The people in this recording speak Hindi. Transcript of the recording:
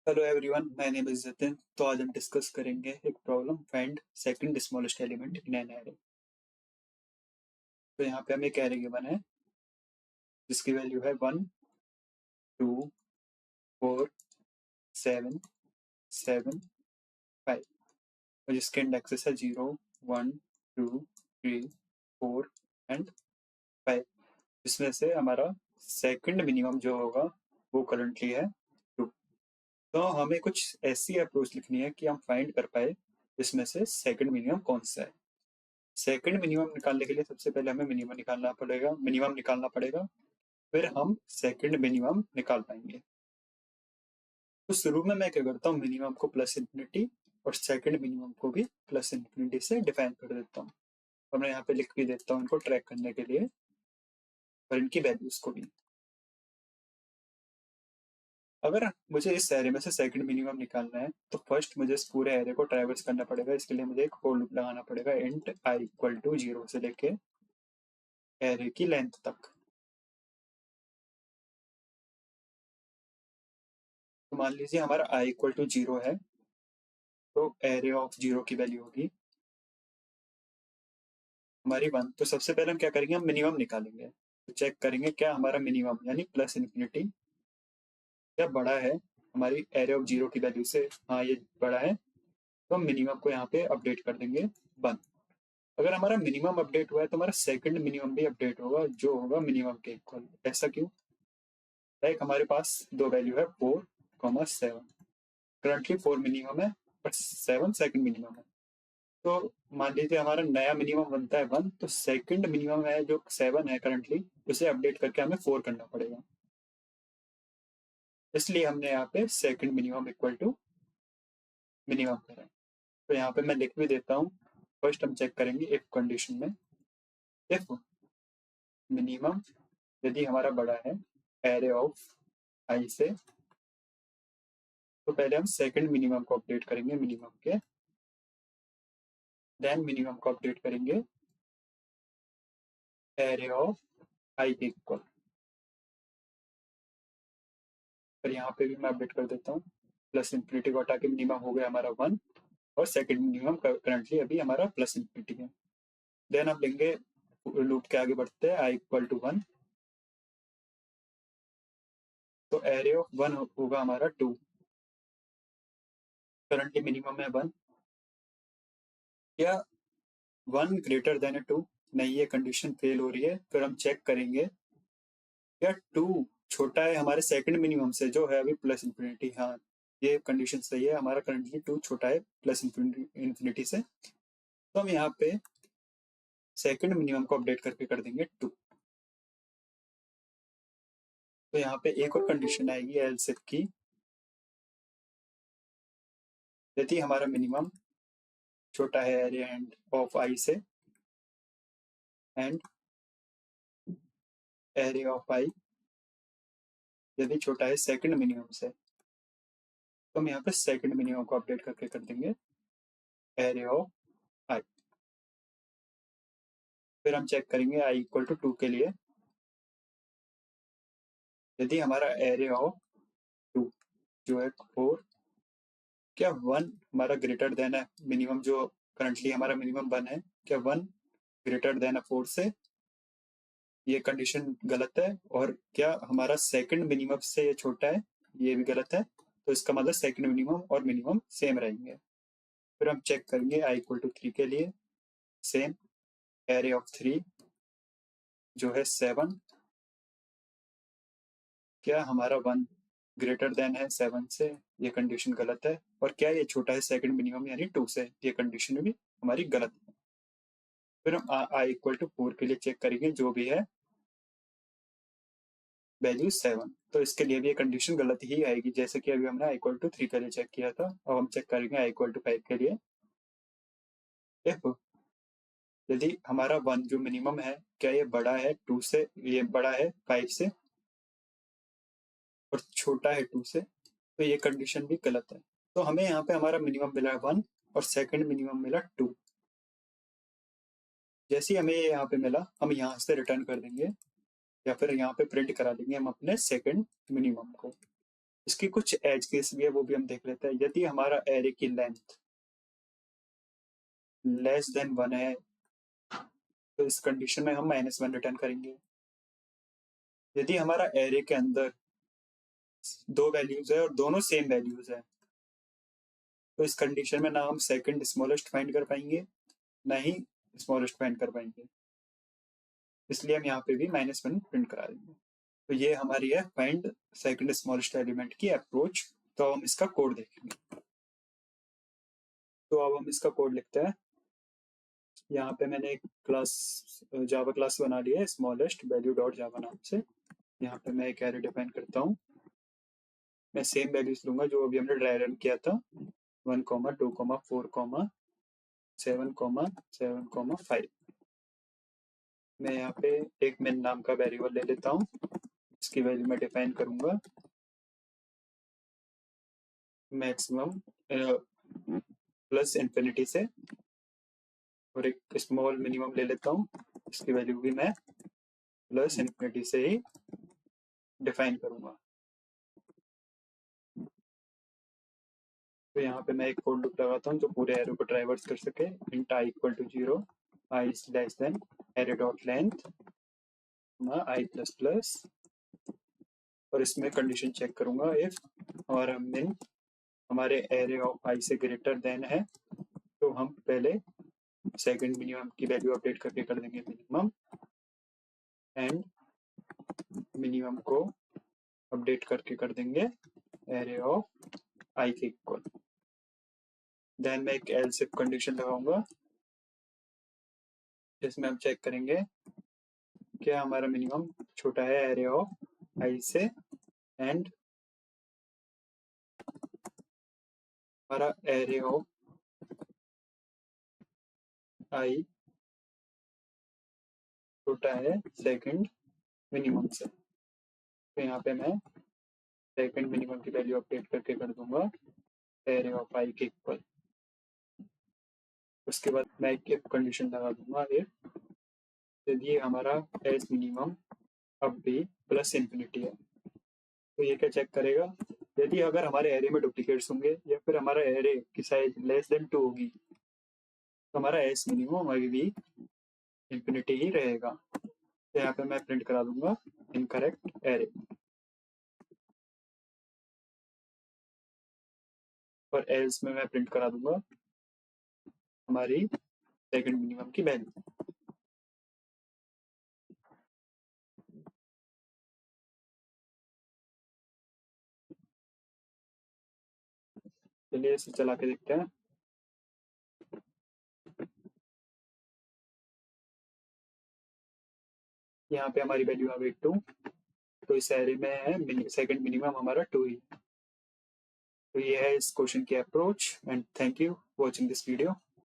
Hello everyone, my name is Jatin. तो आज हम डिस्कस करेंगे एक problem, find second smallest element in an array. तो यहाँ पे हमें एक एरे गिवन है जिसकी वैल्यू है 1 2 4 7 7 5 और जिसके इंडेक्सेस है 0 1 2 3 4 एंड 5, जिसमें से हमारा सेकंड मिनिमम जो होगा वो करंटली है 2। तो हमें कुछ ऐसी अप्रोच लिखनी है कि हम फाइंड कर पाए इसमें से सेकंड मिनिमम कौन सा है। सेकंड मिनिमम निकालने के लिए सबसे पहले हमें मिनिमम निकालना पड़ेगा, फिर हम सेकंड मिनिमम निकाल पाएंगे। तो शुरू में मैं क्या करता हूँ, मिनिमम को प्लस इन्फिनिटी और सेकंड मिनिमम को भी प्लस इन्फिनिटी से डिफाइन कर देता हूँ। और मैं यहाँ पे लिख भी देता हूँ इनको ट्रैक करने के लिए और इनकी वैल्यूज को भी। अगर मुझे इस एरे में से सेकंड मिनिमम निकालना है तो फर्स्ट मुझे इस पूरे एरे को ट्रैवर्स करना पड़ेगा। इसके लिए मुझे एक फॉर लूप लगाना पड़ेगा, इंट आई इक्वल टू 0 से लेके एरे की लेंथ तक। तो मान लीजिए हमारा i इक्वल टू 0 है, तो एरे ऑफ 0 की वैल्यू होगी हमारी 1। तो सबसे पहले हम क्या करेंगे, हम मिनिमम निकालेंगे। तो चेक करेंगे क्या हमारा मिनिमम यानी प्लस इन्फिनिटी क्या बड़ा है हमारी एरे ऑफ 0 की वैल्यू से। हाँ, ये बड़ा है, तो हम मिनिमम को यहाँ पे अपडेट कर देंगे 1। अगर हमारा मिनिमम अपडेट हुआ है तो हमारा सेकंड मिनिमम भी अपडेट होगा, जो होगा मिनिमम के इक्वल। ऐसा क्यों? लाइक हमारे पास दो वैल्यू है 4, 7। करंटली 4 मिनिमम है बट 7 सेकंड मिनिमम है। तो मान लीजिए हमारा नया मिनिमम बनता है 1, तो सेकंड मिनिमम है जो 7 है करंटली, उसे अपडेट करके हमें 4 करना पड़ेगा। इसलिए हमने यहाँ पे second minimum equal to minimum करा है। तो यहाँ पे मैं लिख भी देता हूँ। फर्स्ट हम चेक करेंगे इफ कंडीशन में, इफ मिनिमम यदि हमारा बड़ा है एरे ऑफ आई से, तो पहले हम सेकंड मिनिमम को अपडेट करेंगे मिनिमम के, देन मिनिमम को अपडेट करेंगे एरे ऑफ आई के इक्वल। पर यहाँ पे भी मैं अपडेट कर देता हूँ, प्लस इन्फिनिटी को हटा के मिनिमम हो गया हमारा 1 और सेकंड मिनिमम करंटली अभी हमारा प्लस इन्फिनिटी है। देन हम लेंगे लूप के आगे बढ़ते हैं आई इक्वल टू 1, तो एरे ऑफ 1 होगा हमारा 2। करंटली मिनिमम है 1, क्या 1 ग्रेटर देन 2? नहीं, ये कंडीशन फेल हो रही है। फिर हम चेक करेंगे क्या 2 छोटा है हमारे सेकंड मिनिमम से जो है अभी प्लस इन्फिनिटी। हाँ, ये कंडीशन सही है, हमारा करंटली 2 छोटा है प्लस इन्फिनिटी से। तो हम यहाँ पे सेकंड मिनिमम को अपडेट करके कर देंगे 2। तो यहाँ पे एक और कंडीशन आएगी एल्स इफ की, यदि हमारा मिनिमम छोटा है एरे एंड ऑफ आई से एंड एरे ऑफ आई यदि छोटा है सेकंड मिनिमम से, तो हम यहाँ पे सेकंड मिनिमम को अपडेट करके कर देंगे एरे ऑफ आई। फिर हम चेक करेंगे आई इक्वल टू 2 के लिए, यदि हमारा एरे ऑफ 2 जो है 4, क्या 1 हमारा ग्रेटर देन है मिनिमम, जो करंटली हमारा मिनिमम 1 है, क्या 1 ग्रेटर देन 4 से? ये कंडीशन गलत है। और क्या हमारा सेकंड मिनिमम से ये छोटा है? ये भी गलत है। तो इसका मतलब सेकंड मिनिमम और मिनिमम सेम रहेंगे। फिर हम चेक करेंगे आई इक्वल टू 3 के लिए, सेम एरे ऑफ 3 जो है 7, क्या हमारा 1 ग्रेटर देन है 7 से? ये कंडीशन गलत है। और क्या ये छोटा है सेकंड मिनिमम यानी 2 से? ये कंडीशन भी हमारी गलत है। फिर हम आई इक्वल टू 4 के लिए चेक करेंगे, जो भी है वैल्यू 7। तो इसके लिए भी ये कंडीशन गलत ही आएगी, जैसे कि अभी हमने आई इक्वल टू 3 के लिए चेक किया था। अब हम चेक करेंगे आई इक्वल टू 5 के लिए, इफ यदि हमारा 1 जो मिनिमम है, क्या ये बड़ा है 2 से, ये बड़ा है 5 से और छोटा है 2 से, तो ये कंडीशन भी गलत है। तो हमें यहाँ पे हमारा मिनिमम मिला 1 और सेकंड मिनिमम मिला 2। जैसे ही हमें ये यहाँ पे मिला, हम यहाँ से रिटर्न कर देंगे या फिर यहाँ पे प्रिंट करा देंगे हम अपने सेकंड मिनिमम को। इसकी कुछ एज केस भी है, वो भी हम देख लेते हैं। यदि हमारा एरे की लेंथ लेस देन 1 है तो इस कंडीशन में हम -1 रिटर्न करेंगे। यदि हमारा एरे के अंदर 2 वैल्यूज है और दोनों सेम वैल्यूज है तो इस कंडीशन में ना हम सेकंड स्मॉलेस्ट फाइंड कर पाएंगे ना ही स्मॉलेस्ट फाइंड कर पाएंगे, इसलिए हम यहाँ पे भी -1 प्रिंट करा देंगे। तो ये हमारी है फाइंड सेकंड स्मॉलेस्ट एलिमेंट की अप्रोच। तो अब हम इसका कोड देखेंगे। तो अब हम इसका कोड लिखते हैं। यहाँ पे मैंने एक क्लास जावा क्लास बना ली है स्मॉलेस्ट वैल्यू डॉट जावा नाम से। यहाँ पे मैं एक एरे डिफाइन करता हूँ। मैं सेम वैल्यूज लूंगा जो अभी हमने ड्राई रन किया था, 1, 2, 4, 7, 7, 5। मैं यहाँ पे एक min नाम का वेरिएबल ले लेता हूँ, इसकी वैल्यू मैं डिफाइन करूंगा मैक्सिमम प्लस इन्फिनिटी से, और एक स्मॉल मिनिमम ले लेता हूँ, इसकी वैल्यू भी मैं प्लस इन्फिनिटी से ही डिफाइन करूंगा। तो यहाँ पे मैं एक कोड लूप लगाता हूँ जो पूरे एरो को ट्राइवर्स कर सके। Int i equal to 0, i less than array dot length i plus plus, और इसमें कंडीशन चेक करूंगा इफ हमारा min हमारे एरे ऑफ i से ग्रेटर देन है तो हम पहले सेकंड मिनिमम की वैल्यू अपडेट करके कर देंगे मिनिमम, एंड मिनिमम को अपडेट करके कर देंगे एरे ऑफ i के इक्वल। देन मैं एक एल्स इफ कंडीशन लगाऊंगा जिसमें हम चेक करेंगे क्या हमारा मिनिमम छोटा है एरे ऑफ i से, एंड हमारा एरे ऑफ i छोटा है सेकंड मिनिमम से। तो यहाँ पे मैं सेकंड मिनिमम की वैल्यू अपडेट करके कर दूंगा एरे ऑफ i के इक्वल। उसके बाद मैं एक कंडीशन लगा दूंगा इफ यदि हमारा एज मिनिमम अब भी प्लस इन्फिनिटी है। तो ये क्या चेक करेगा, यदि अगर हमारे एरे में डुप्लीकेट्स होंगे या फिर हमारा एरे की साइज लेस देन 2 होगी तो हमारा एज मिनिमम अभी भी इन्फिनिटी ही रहेगा। तो यहाँ पे मैं प्रिंट करा दूंगा इनकरेक्ट एरे, और एल्स में मैं प्रिंट करा दूंगा हमारी सेकंड मिनिमम की वैल्यू। चलिए इसे चला के देखते हैं। यहाँ पे हमारी वैल्यू आ गई 2, तो इस एरे में है सेकंड मिनिमम हमारा 2 ही। तो ये है इस क्वेश्चन की approach, and thank you watching this video.